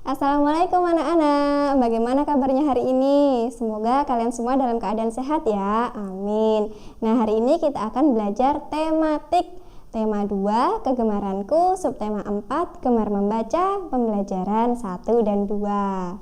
Assalamualaikum anak-anak, bagaimana kabarnya hari ini? Semoga kalian semua dalam keadaan sehat ya, amin. Nah, hari ini kita akan belajar tematik. Tema 2, kegemaranku, subtema 4, gemar membaca, pembelajaran 1 dan 2.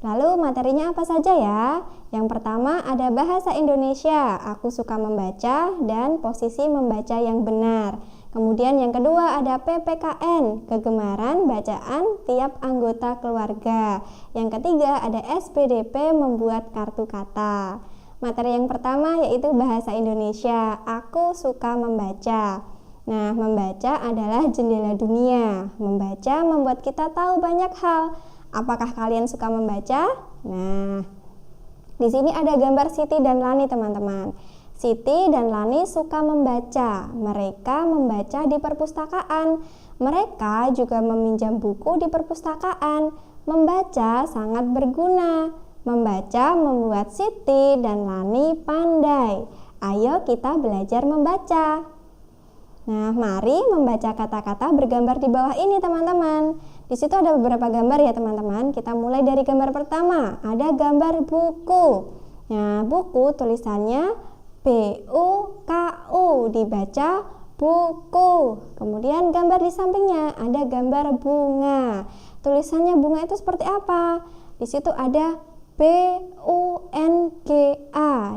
Lalu materinya apa saja ya? Yang pertama ada bahasa Indonesia, aku suka membaca, dan posisi membaca yang benar. Kemudian yang kedua ada PPKN, kegemaran bacaan tiap anggota keluarga. Yang ketiga ada SPDP, membuat kartu kata. Materi yang pertama yaitu bahasa Indonesia, aku suka membaca. Nah, membaca adalah jendela dunia. Membaca membuat kita tahu banyak hal. Apakah kalian suka membaca? Nah, di sini ada gambar Siti dan Lani, teman-teman. Siti dan Lani suka membaca. Mereka membaca di perpustakaan. Mereka juga meminjam buku di perpustakaan. Membaca sangat berguna. Membaca membuat Siti dan Lani pandai. Ayo kita belajar membaca. Nah, mari membaca kata-kata bergambar di bawah ini, teman-teman. Di situ ada beberapa gambar ya, teman-teman. Kita mulai dari gambar pertama. Ada gambar buku. Nah, buku tulisannya B-U-K-U, dibaca buku. Kemudian gambar di sampingnya ada gambar bunga. Tulisannya bunga itu seperti apa? Di situ ada B-U-N-G-A,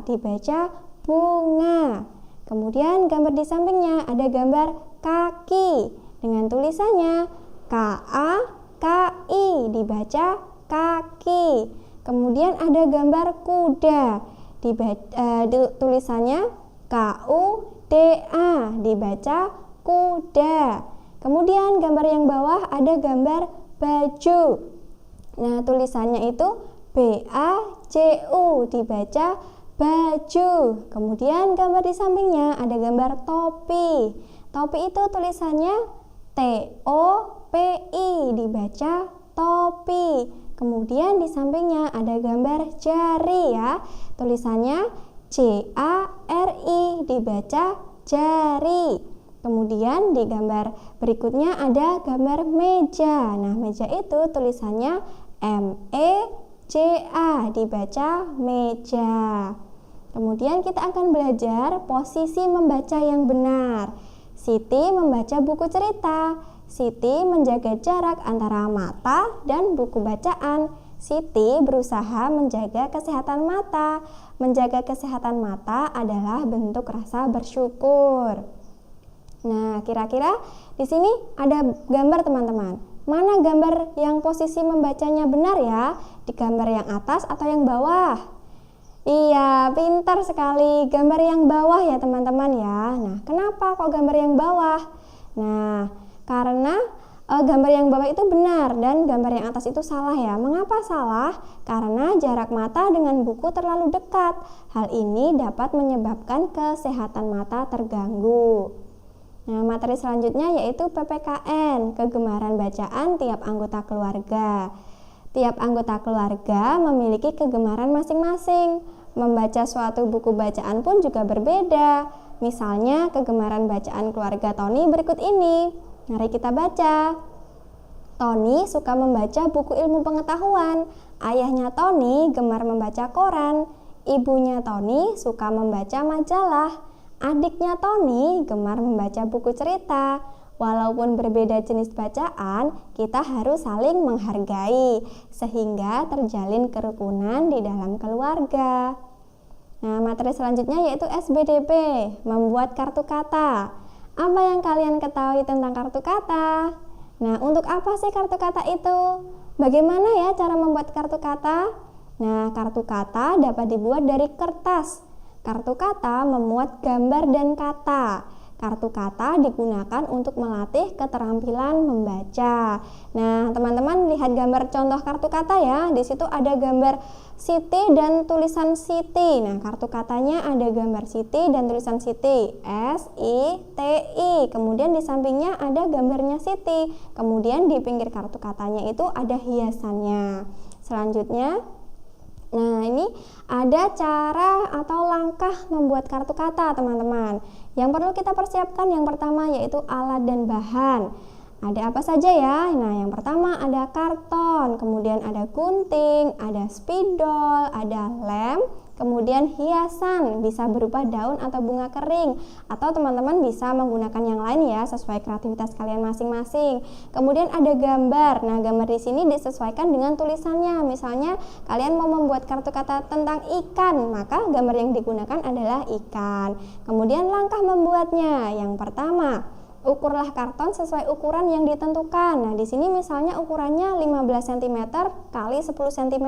dibaca bunga. Kemudian gambar di sampingnya ada gambar kaki dengan tulisannya K-A-K-I, dibaca kaki. Kemudian ada gambar kuda. Tulisannya K-U-D-A, dibaca kuda. Kemudian gambar yang bawah ada gambar baju. Nah, tulisannya itu B-A-J-U, dibaca baju. Kemudian gambar di sampingnya ada gambar topi. Topi itu tulisannya T-O-P-I, dibaca topi. Kemudian di sampingnya ada gambar jari ya. Tulisannya J-A-R-I, dibaca jari. Kemudian di gambar berikutnya ada gambar meja. Nah, meja itu tulisannya M-E-J-A, dibaca meja. Kemudian kita akan belajar posisi membaca yang benar. Siti membaca buku cerita. Siti menjaga jarak antara mata dan buku bacaan. Siti berusaha menjaga kesehatan mata. Menjaga kesehatan mata adalah bentuk rasa bersyukur. Nah, kira-kira di sini ada gambar, teman-teman. Mana gambar yang posisi membacanya benar ya? Di gambar yang atas atau yang bawah? Iya, pintar sekali. Gambar yang bawah ya, teman-teman ya. Nah, kenapa kok gambar yang bawah? Nah, karena gambar yang bawah itu benar dan gambar yang atas itu salah ya. Mengapa salah? Karena jarak mata dengan buku terlalu dekat. Hal ini dapat menyebabkan kesehatan mata terganggu. Nah, materi selanjutnya yaitu PPKN, kegemaran bacaan tiap anggota keluarga. Tiap anggota keluarga memiliki kegemaran masing-masing. Membaca suatu buku bacaan pun juga berbeda. Misalnya, kegemaran bacaan keluarga Tony berikut ini. Mari kita baca. Tony suka membaca buku ilmu pengetahuan. Ayahnya Tony gemar membaca koran. Ibunya Tony suka membaca majalah. Adiknya Tony gemar membaca buku cerita. Walaupun berbeda jenis bacaan, kita harus saling menghargai sehingga terjalin kerukunan di dalam keluarga. Nah, materi selanjutnya yaitu SBDP, membuat kartu kata. Apa yang kalian ketahui tentang kartu kata? Nah, untuk apa sih kartu kata itu? Bagaimana ya cara membuat kartu kata? Nah, kartu kata dapat dibuat dari kertas. Kartu kata memuat gambar dan kata. Kartu kata digunakan untuk melatih keterampilan membaca. Nah, teman-teman lihat gambar contoh kartu kata ya. Di situ ada gambar Siti dan tulisan Siti. Nah, kartu katanya ada gambar Siti dan tulisan Siti, S-I-T-I. Kemudian di sampingnya ada gambarnya Siti. Kemudian di pinggir kartu katanya itu ada hiasannya. Selanjutnya, nah ini ada cara atau langkah membuat kartu kata, teman-teman. Yang perlu kita persiapkan yang pertama yaitu alat dan bahan. Ada apa saja ya? Nah, yang pertama ada karton, kemudian ada gunting, ada spidol, ada lem, kemudian hiasan, bisa berupa daun atau bunga kering, atau teman-teman bisa menggunakan yang lain ya, sesuai kreativitas kalian masing-masing. Kemudian ada gambar. Nah, gambar di sini disesuaikan dengan tulisannya. Misalnya kalian mau membuat kartu kata tentang ikan, maka gambar yang digunakan adalah ikan. Kemudian langkah membuatnya. Yang pertama, ukurlah karton sesuai ukuran yang ditentukan. Nah, di sini misalnya ukurannya 15 cm kali 10 cm.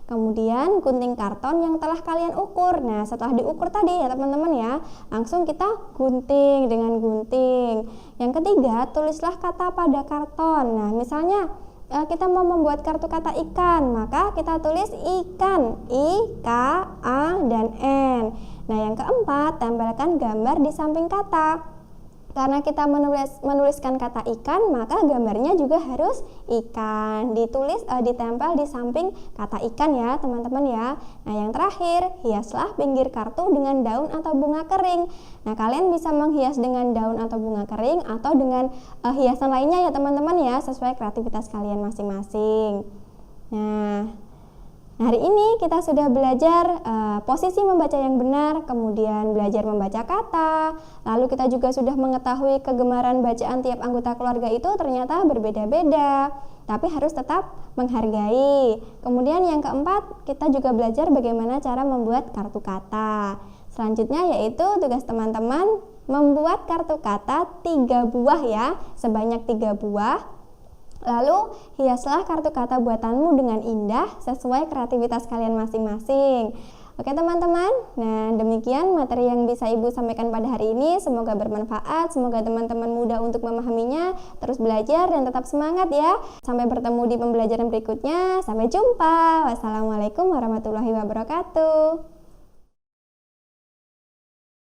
Kemudian gunting karton yang telah kalian ukur. Nah, setelah diukur tadi ya teman-teman ya, langsung kita gunting dengan gunting. Yang ketiga, tulislah kata pada karton. Nah, misalnya kita mau membuat kartu kata ikan, maka kita tulis ikan, I, K, A, dan N. Nah, yang keempat, tempelkan gambar di samping kata. Karena kita menuliskan kata ikan, maka gambarnya juga harus ikan. Ditempel di samping kata ikan ya teman-teman ya. Nah, yang terakhir, hiaslah pinggir kartu dengan daun atau bunga kering. Nah, kalian bisa menghias dengan daun atau bunga kering atau dengan hiasan lainnya ya teman-teman ya, sesuai kreativitas kalian masing-masing. Nah, hari ini kita sudah belajar posisi membaca yang benar, kemudian belajar membaca kata, lalu kita juga sudah mengetahui kegemaran bacaan tiap anggota keluarga itu ternyata berbeda-beda, tapi harus tetap menghargai. Kemudian yang keempat, kita juga belajar bagaimana cara membuat kartu kata. Selanjutnya yaitu tugas teman-teman membuat kartu kata 3 buah ya, sebanyak 3 buah. Lalu hiaslah kartu kata buatanmu dengan indah sesuai kreativitas kalian masing-masing. Oke teman-teman, nah demikian materi yang bisa Ibu sampaikan pada hari ini. Semoga bermanfaat, semoga teman-teman mudah untuk memahaminya. Terus belajar dan tetap semangat ya. Sampai bertemu di pembelajaran berikutnya. Sampai jumpa. Wassalamualaikum warahmatullahi wabarakatuh.